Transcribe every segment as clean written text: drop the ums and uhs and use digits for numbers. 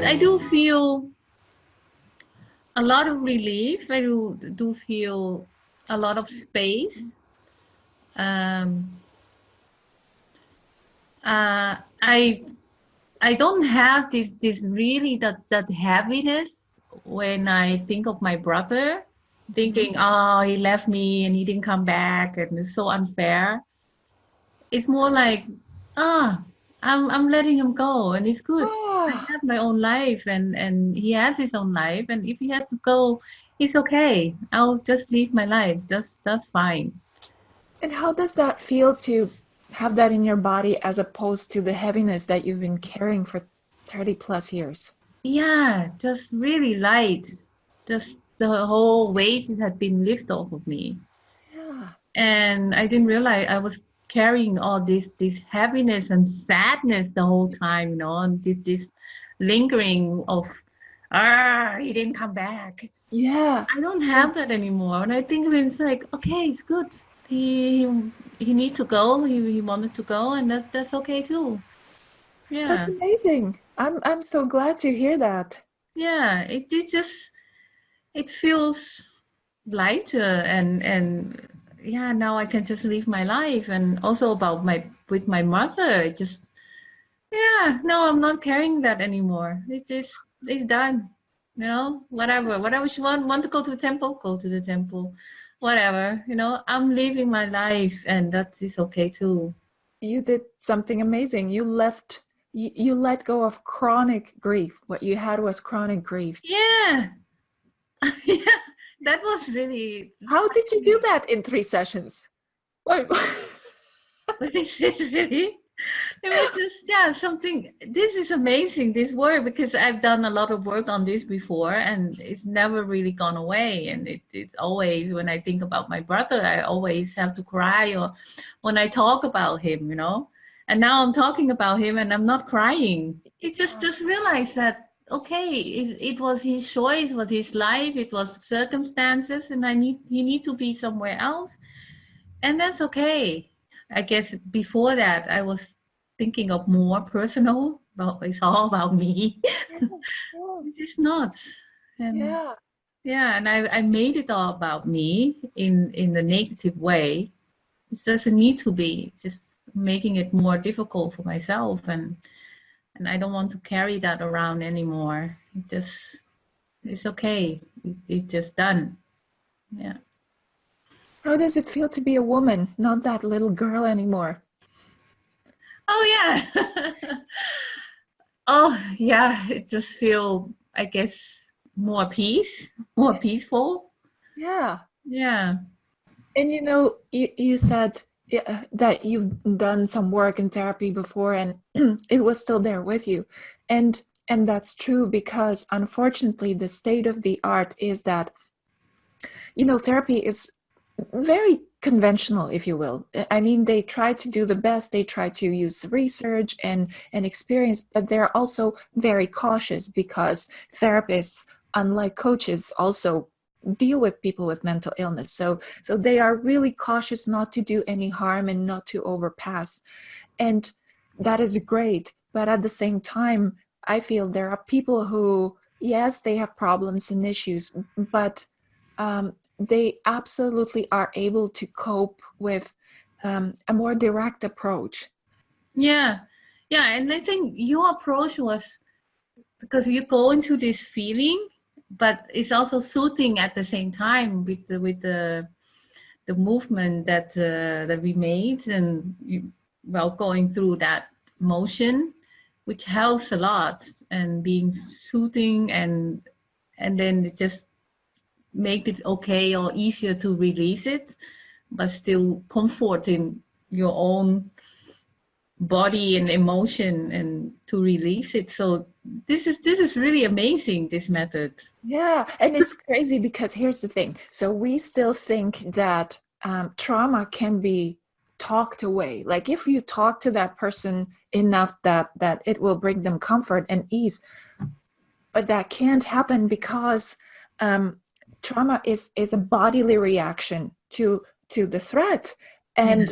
But I do feel a lot of relief. I do feel a lot of space. Um, I don't have this really that heaviness when I think of my brother, Mhm. thinking, oh, he left me and he didn't come back and it's so unfair. It's more like, ah, I'm letting him go and it's good. I Oh, have my own life and he has his own life, and if he has to go, it's okay. I'll just live my life. That's fine. and how does that feel to have that in your body as opposed to the heaviness that you've been carrying for 30 plus years? Yeah, just really light. Just the whole weight had been lifted off of me. Yeah. And I didn't realize I was carrying all this heaviness and sadness the whole time, and this lingering of he didn't come back. Yeah. I don't And have that anymore. And I think of him, it's like, okay, it's good. He need to go. He wanted to go, and that's okay too. that's Yeah. amazing. I'm so glad to hear that. Yeah. It just it feels lighter, and yeah, now I can just live my life. And also about my with my mother, just yeah, no, I'm not carrying that anymore. It's done. Whatever she want to go to the temple, go to the temple. Whatever, I'm living my life, and that is okay too. You did something amazing. You let go of chronic grief. What you had was chronic grief. Yeah. Yeah, that was really How did you do that in 3 sessions? Wait. it's really it was just, yeah, something. This is amazing, this work, because I've done a lot of work on this before, and it's never really gone away. And it's always, when I think about my brother, I always have to cry, or when I talk about him. And now I'm talking about him and I'm not crying. It just realized that, okay, it was his choice, it was his life, it was circumstances, and he need to be somewhere else, and that's okay. I guess before that, I was thinking of more personal, but it's all about me, Yeah, yeah, which is not. And yeah. yeah, and I made it all about me in the negative way. It doesn't need to be, just making it more difficult for myself, and I don't want to carry that around anymore. It's okay. It's just done. Yeah. How does it feel to be a woman, not that little girl anymore? Oh yeah. Oh, yeah, it just feel, I guess, more peace, more Yeah. peaceful. Yeah. Yeah. And you said that you've done some work in therapy before and it was still there with you. And that's true because unfortunately the state of the art is that therapy is very conventional, if you will. I mean, they try to do the best, they try to use research and experience, but they're also very cautious because therapists, unlike coaches, also deal with people with mental illness. So they are really cautious not to do any harm and not to overpass. And that is great. But at the same time, I feel there are people who, yes, they have problems and issues, but they absolutely are able to cope with a more direct approach. Yeah. Yeah. And I think your approach was because you go into this feeling, but it's also soothing at the same time with the movement that we made, and well, going through that motion, which helps a lot, and being soothing, and then it just make it okay or easier to release it, but still comforting your own body and emotion and to release it. So this is really amazing, this method. Yeah, and it's crazy because here's the thing. So we still think that trauma can be talked away. Like if you talk to that person enough, that it will bring them comfort and ease. But that can't happen because um, trauma is a bodily reaction to the threat, Yeah.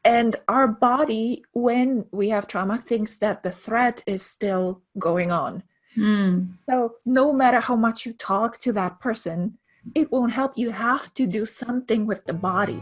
and our body, when we have trauma, thinks that the threat is still going on. Mm. So no matter how much you talk to that person, it won't help. You have to do something with the body.